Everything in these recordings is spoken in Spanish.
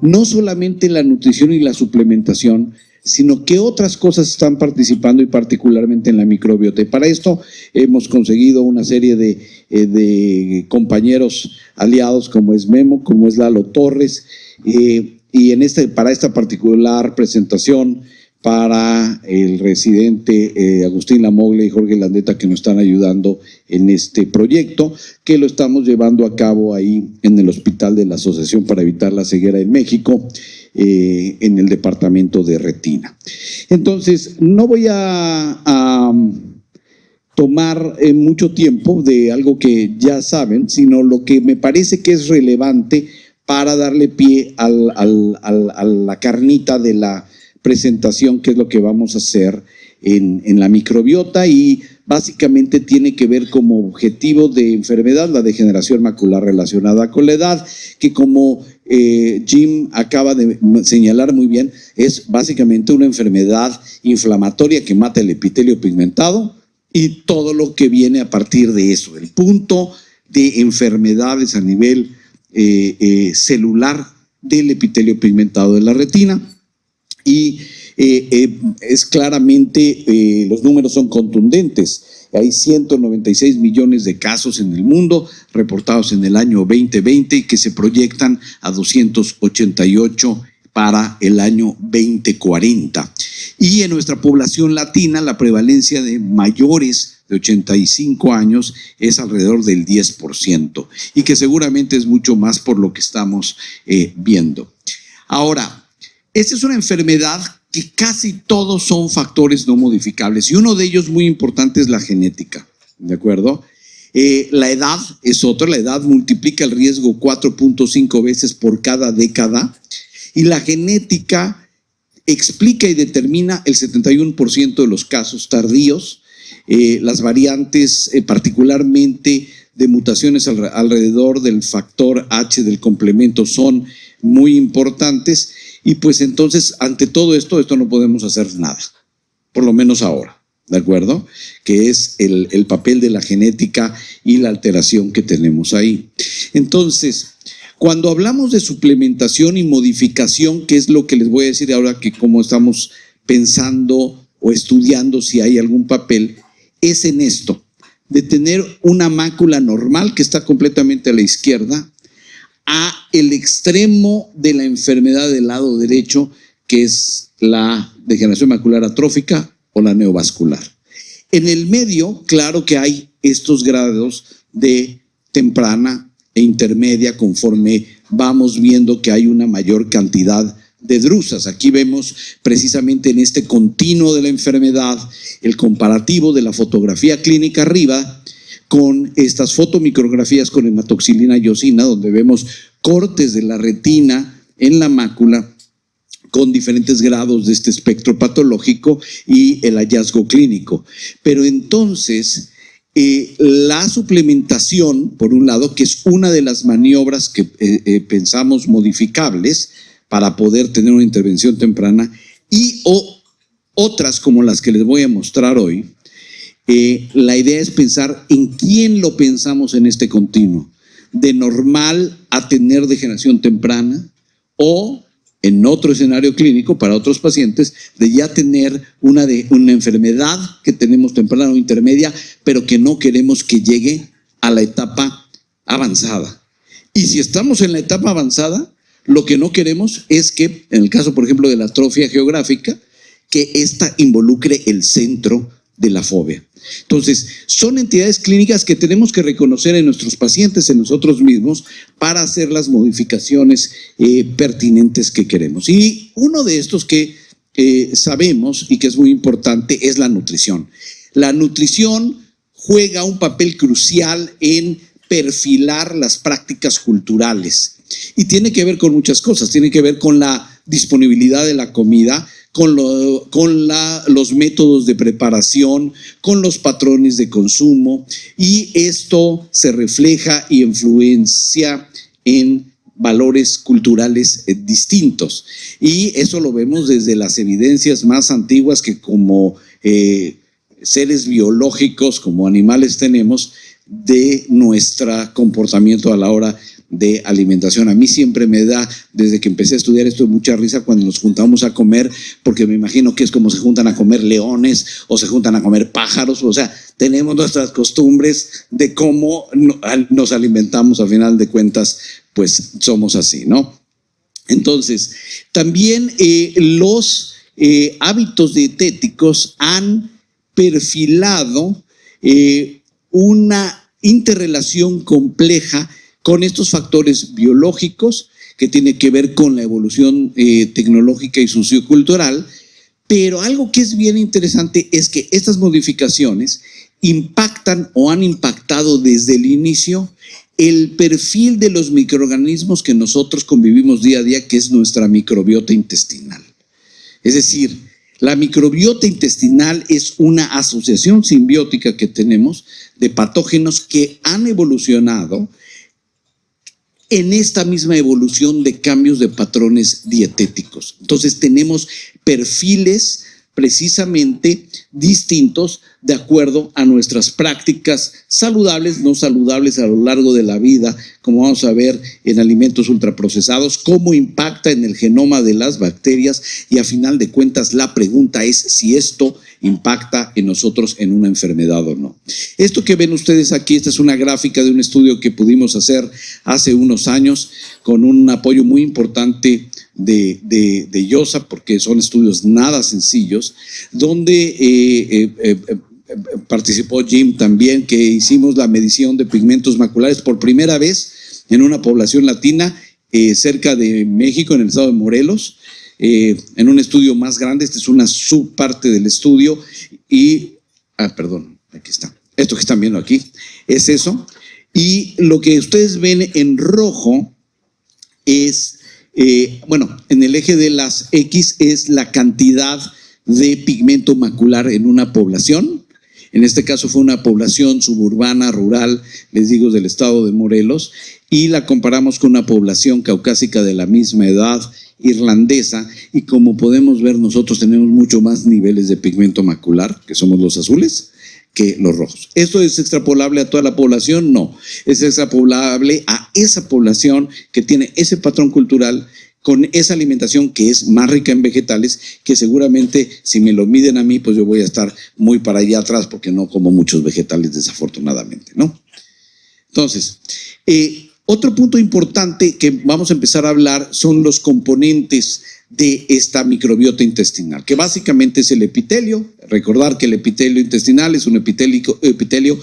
no solamente la nutrición y la suplementación, sino que otras cosas están participando y particularmente en la microbiota. Y para esto hemos conseguido una serie de compañeros aliados como es Memo, como es Lalo Torres, y para esta particular presentación, para el residente Agustín Lamogle y Jorge Landeta, que nos están ayudando en este proyecto, que lo estamos llevando a cabo ahí en el Hospital de la Asociación para Evitar la Ceguera en México, en el departamento de retina. Entonces, no voy a tomar mucho tiempo de algo que ya saben, sino lo que me parece que es relevante para darle pie a la carnita de la presentación, que es lo que vamos a hacer en la microbiota, y básicamente tiene que ver como objetivo de enfermedad la degeneración macular relacionada con la edad, que como Jim acaba de señalar muy bien, es básicamente una enfermedad inflamatoria que mata el epitelio pigmentado y todo lo que viene a partir de eso, el punto de enfermedades a nivel celular del epitelio pigmentado de la retina. Y es claramente, los números son contundentes. Hay 196 millones de casos en el mundo reportados en el año 2020 y que se proyectan a 288 para el año 2040. Y en nuestra población latina la prevalencia de mayores de 85 años es alrededor del 10% y que seguramente es mucho más por lo que estamos viendo. Ahora, esta es una enfermedad que casi todos son factores no modificables y uno de ellos muy importante es la genética, ¿de acuerdo? La edad es otra, la edad multiplica el riesgo 4.5 veces por cada década y la genética explica y determina el 71% de los casos tardíos, las variantes particularmente de mutaciones alrededor del factor H del complemento son muy importantes. Y pues entonces, ante todo esto no podemos hacer nada, por lo menos ahora, ¿de acuerdo? Que es el papel de la genética y la alteración que tenemos ahí. Entonces, cuando hablamos de suplementación y modificación, que es lo que les voy a decir ahora, que como estamos pensando o estudiando si hay algún papel, es en esto, de tener una mácula normal que está completamente a la izquierda, a el extremo de la enfermedad del lado derecho, que es la degeneración macular atrófica o la neovascular. En el medio, claro que hay estos grados de temprana e intermedia conforme vamos viendo que hay una mayor cantidad de drusas. Aquí vemos precisamente en este continuo de la enfermedad el comparativo de la fotografía clínica arriba con estas fotomicrografías con hematoxilina y eosina, donde vemos cortes de la retina en la mácula con diferentes grados de este espectro patológico y el hallazgo clínico. Pero entonces, la suplementación, por un lado, que es una de las maniobras que pensamos modificables para poder tener una intervención temprana, y otras como las que les voy a mostrar hoy, la idea es pensar en quién lo pensamos en este continuo, de normal a tener degeneración temprana, o en otro escenario clínico para otros pacientes de ya tener una enfermedad que tenemos temprana o intermedia, pero que no queremos que llegue a la etapa avanzada. Y si estamos en la etapa avanzada, lo que no queremos es que, en el caso por ejemplo de la atrofia geográfica, que ésta involucre el centro de la fobia. Entonces, son entidades clínicas que tenemos que reconocer en nuestros pacientes, en nosotros mismos, para hacer las modificaciones pertinentes que queremos. Y uno de estos que sabemos y que es muy importante es la nutrición. La nutrición juega un papel crucial en perfilar las prácticas culturales y tiene que ver con muchas cosas. Tiene que ver con la disponibilidad de la comida, con los métodos de preparación, con los patrones de consumo, y esto se refleja y influencia en valores culturales distintos. Y eso lo vemos desde las evidencias más antiguas que como seres biológicos, como animales tenemos, de nuestro comportamiento a la hora de alimentación. A mí siempre me da, desde que empecé a estudiar esto, mucha risa cuando nos juntamos a comer, porque me imagino que es como se juntan a comer leones o se juntan a comer pájaros. O sea, tenemos nuestras costumbres de cómo nos alimentamos. Al final de cuentas, pues somos así, ¿no? Entonces, también los hábitos dietéticos han perfilado una interrelación compleja con estos factores biológicos que tiene que ver con la evolución tecnológica y sociocultural, pero algo que es bien interesante es que estas modificaciones impactan o han impactado desde el inicio el perfil de los microorganismos que nosotros convivimos día a día, que es nuestra microbiota intestinal. Es decir, la microbiota intestinal es una asociación simbiótica que tenemos de patógenos que han evolucionado en esta misma evolución de cambios de patrones dietéticos. Entonces tenemos perfiles precisamente distintos de acuerdo a nuestras prácticas saludables, no saludables a lo largo de la vida, como vamos a ver en alimentos ultraprocesados, cómo impacta en el genoma de las bacterias, y a final de cuentas la pregunta es si esto impacta en nosotros en una enfermedad o no. Esto que ven ustedes aquí, esta es una gráfica de un estudio que pudimos hacer hace unos años con un apoyo muy importante de IOSA, porque son estudios nada sencillos, donde participó Jim también, que hicimos la medición de pigmentos maculares por primera vez en una población latina cerca de México, en el estado de Morelos, en un estudio más grande. Esta es una subparte del estudio y, aquí está, esto que están viendo aquí, es eso, y lo que ustedes ven en rojo es, en el eje de las X es la cantidad de pigmento macular en una población. En este caso fue una población suburbana, rural, les digo, del estado de Morelos, y la comparamos con una población caucásica de la misma edad, irlandesa, y como podemos ver, nosotros tenemos mucho más niveles de pigmento macular, que somos los azules, que los rojos. ¿Esto es extrapolable a toda la población? No, es extrapolable a esa población que tiene ese patrón cultural, con esa alimentación que es más rica en vegetales, que seguramente si me lo miden a mí, pues yo voy a estar muy para allá atrás, porque no como muchos vegetales, desafortunadamente, ¿no? Entonces, otro punto importante que vamos a empezar a hablar son los componentes de esta microbiota intestinal, que básicamente es el epitelio. Recordar que el epitelio intestinal es un epitelio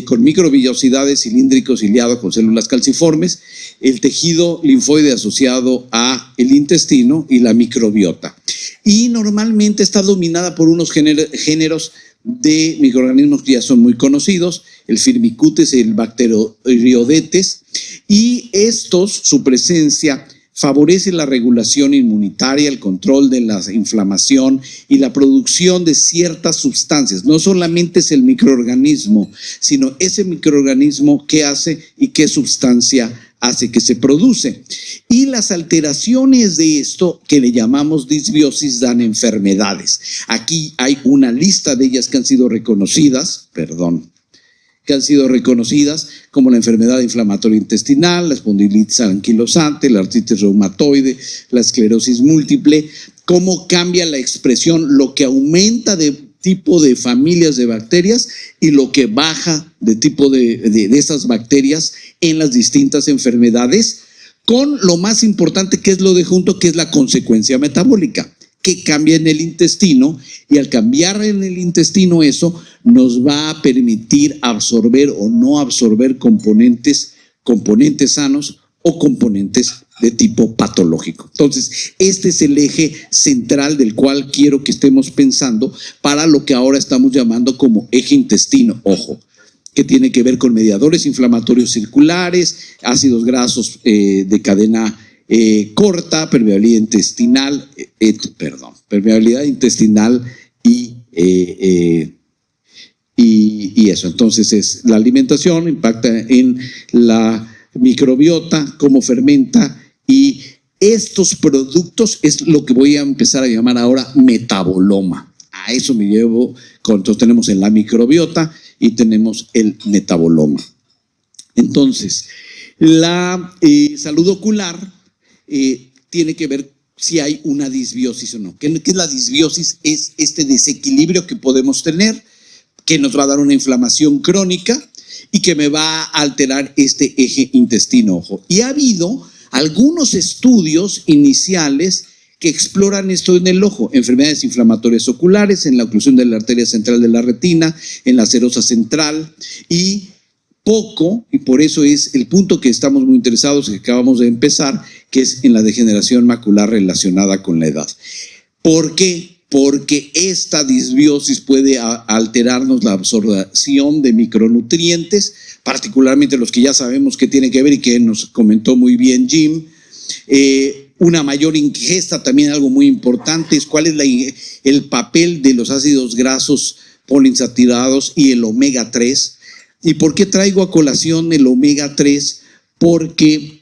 con microvillosidades, cilíndrico, ciliado, con células calciformes, el tejido linfoide asociado a el intestino y la microbiota. Y normalmente está dominada por unos géneros de microorganismos que ya son muy conocidos, el Firmicutes y el Bacteroidetes, y estos, su presencia favorece la regulación inmunitaria, el control de la inflamación y la producción de ciertas sustancias. No solamente es el microorganismo, sino ese microorganismo qué hace y qué sustancia hace que se produce. Y las alteraciones de esto, que le llamamos disbiosis, dan enfermedades. Aquí hay una lista de ellas que han sido reconocidas, como la enfermedad inflamatoria intestinal, la espondilitis anquilosante, la artritis reumatoide, la esclerosis múltiple. Cómo cambia la expresión, lo que aumenta de tipo de familias de bacterias y lo que baja de tipo de esas bacterias en las distintas enfermedades, con lo más importante que es lo de junto, que es la consecuencia metabólica, que cambia en el intestino, y al cambiar en el intestino eso nos va a permitir absorber o no absorber componentes sanos o componentes de tipo patológico. Entonces, este es el eje central del cual quiero que estemos pensando para lo que ahora estamos llamando como eje intestino, ojo, que tiene que ver con mediadores inflamatorios circulares, ácidos grasos de cadena corta, permeabilidad intestinal y eso. Entonces es la alimentación, impacta en la microbiota, cómo fermenta, y estos productos es lo que voy a empezar a llamar ahora metaboloma. A eso me llevo. Entonces tenemos en la microbiota y tenemos el metaboloma. Entonces, La salud ocular tiene que ver si hay una disbiosis o no. ¿Qué es la disbiosis? Es este desequilibrio que podemos tener, que nos va a dar una inflamación crónica y que me va a alterar este eje intestino-ojo. Y ha habido algunos estudios iniciales que exploran esto en el ojo, enfermedades inflamatorias oculares, en la oclusión de la arteria central de la retina, en la serosa central y por eso es el punto que estamos muy interesados, que acabamos de empezar, que es en la degeneración macular relacionada con la edad. ¿Por qué? Porque esta disbiosis puede alterarnos la absorción de micronutrientes, particularmente los que ya sabemos que tiene que ver y que nos comentó muy bien Jim. Una mayor ingesta, también algo muy importante, es cuál es el papel de los ácidos grasos poliinsaturados y el omega 3. ¿Y por qué traigo a colación el omega 3? Porque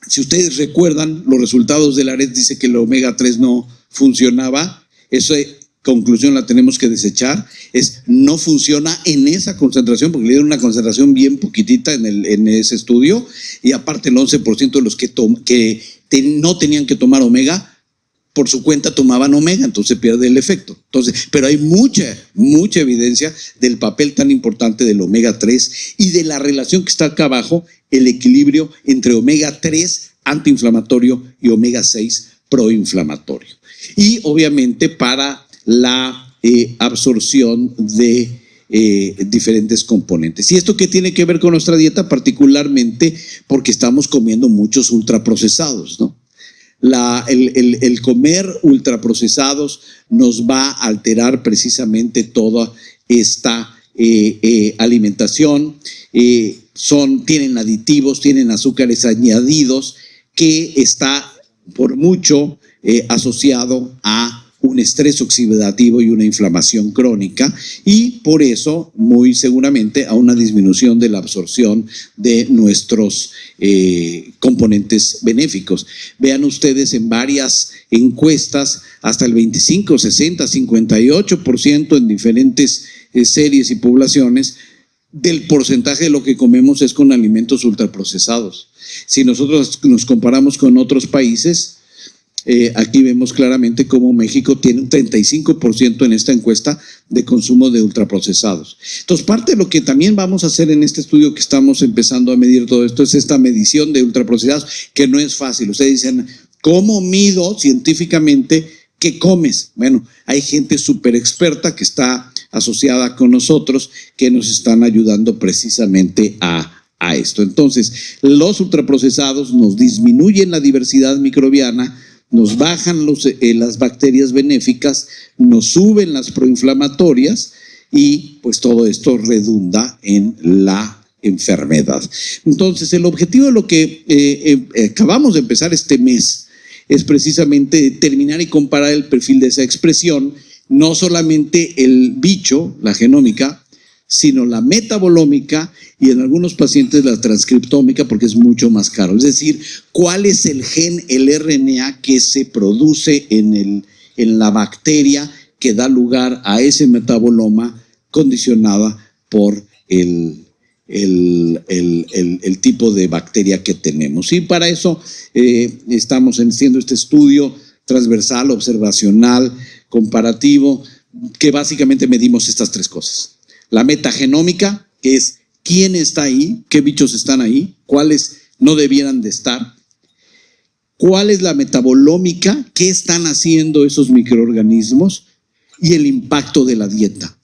si ustedes recuerdan, los resultados de la red dice que el omega 3 no funcionaba. Esa conclusión la tenemos que desechar. No funciona en esa concentración, porque le dieron una concentración bien poquitita en ese estudio, y aparte el 11% de los que no tenían que tomar omega, por su cuenta tomaban omega, entonces pierde el efecto. Pero hay mucha evidencia del papel tan importante del omega 3 y de la relación que está acá abajo, el equilibrio entre omega 3 antiinflamatorio y omega 6 proinflamatorio. Y obviamente para la absorción de diferentes componentes. ¿Y esto qué tiene que ver con nuestra dieta? Particularmente porque estamos comiendo muchos ultraprocesados, ¿no? El comer ultraprocesados nos va a alterar precisamente toda esta alimentación. Tienen aditivos, tienen azúcares añadidos, que está por mucho asociado a un estrés oxidativo y una inflamación crónica, y por eso muy seguramente a una disminución de la absorción de nuestros componentes benéficos. Vean ustedes en varias encuestas hasta el 25, 60, 58% en diferentes series y poblaciones del porcentaje de lo que comemos es con alimentos ultraprocesados. Si nosotros nos comparamos con otros países, aquí vemos claramente cómo México tiene un 35% en esta encuesta de consumo de ultraprocesados. Entonces, parte de lo que también vamos a hacer en este estudio que estamos empezando a medir todo esto es esta medición de ultraprocesados, que no es fácil. Ustedes dicen, ¿cómo mido científicamente qué comes? Bueno, hay gente súper experta que está asociada con nosotros que nos están ayudando precisamente a esto. Entonces, los ultraprocesados nos disminuyen la diversidad microbiana, nos bajan las bacterias benéficas, nos suben las proinflamatorias y pues todo esto redunda en la enfermedad. Entonces, el objetivo de lo que acabamos de empezar este mes es precisamente determinar y comparar el perfil de esa expresión, no solamente el bicho, la genómica, sino la metabolómica y en algunos pacientes la transcriptómica, porque es mucho más caro. Es decir, cuál es el gen, el RNA que se produce en la bacteria que da lugar a ese metaboloma condicionada por el tipo de bacteria que tenemos. Y para eso estamos haciendo este estudio transversal, observacional, comparativo, que básicamente medimos estas tres cosas. La metagenómica, que es quién está ahí, qué bichos están ahí, cuáles no debieran de estar. ¿Cuál es la metabolómica? ¿Qué están haciendo esos microorganismos? Y el impacto de la dieta.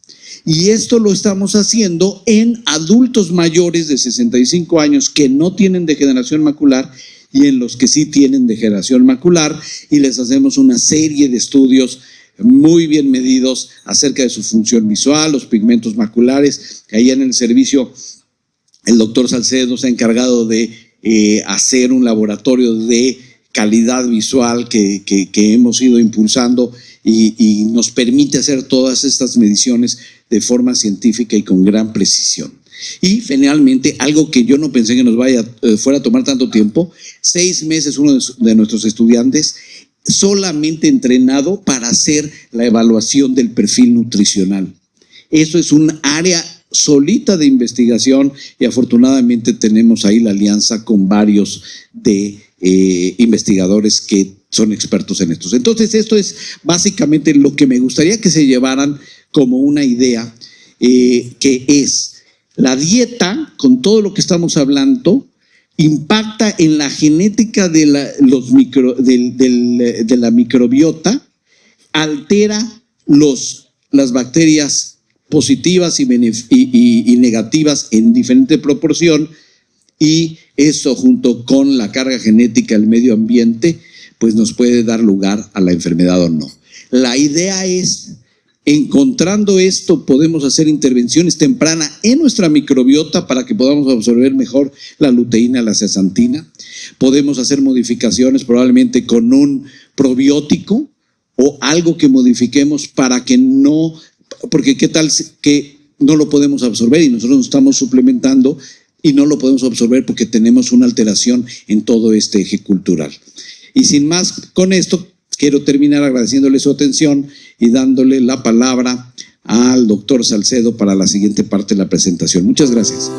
Y esto lo estamos haciendo en adultos mayores de 65 años que no tienen degeneración macular y en los que sí tienen degeneración macular, y les hacemos una serie de estudios muy bien medidos acerca de su función visual, los pigmentos maculares. Ahí en el servicio el doctor Salcedo se ha encargado de hacer un laboratorio de calidad visual que hemos ido impulsando y nos permite hacer todas estas mediciones de forma científica y con gran precisión. Y finalmente, algo que yo no pensé que nos fuera a tomar tanto tiempo, 6 meses uno de nuestros estudiantes solamente entrenado para hacer la evaluación del perfil nutricional. Eso es un área solita de investigación y afortunadamente tenemos ahí la alianza con varios de investigadores que son expertos en estos. Entonces esto es básicamente lo que me gustaría que se llevaran como una idea, que es la dieta, con todo lo que estamos hablando, impacta en la genética de la microbiota, altera las bacterias positivas y negativas en diferente proporción, y eso junto con la carga genética del medio ambiente pues nos puede dar lugar a la enfermedad o no. La idea es, encontrando esto, podemos hacer intervenciones tempranas en nuestra microbiota para que podamos absorber mejor la luteína, la zeaxantina. Podemos hacer modificaciones probablemente con un probiótico o algo que modifiquemos para que no, porque qué tal que no lo podemos absorber y nosotros nos estamos suplementando y no lo podemos absorber porque tenemos una alteración en todo este eje cultural. Y sin más, con esto quiero terminar agradeciéndole su atención y dándole la palabra al doctor Salcedo para la siguiente parte de la presentación. Muchas gracias.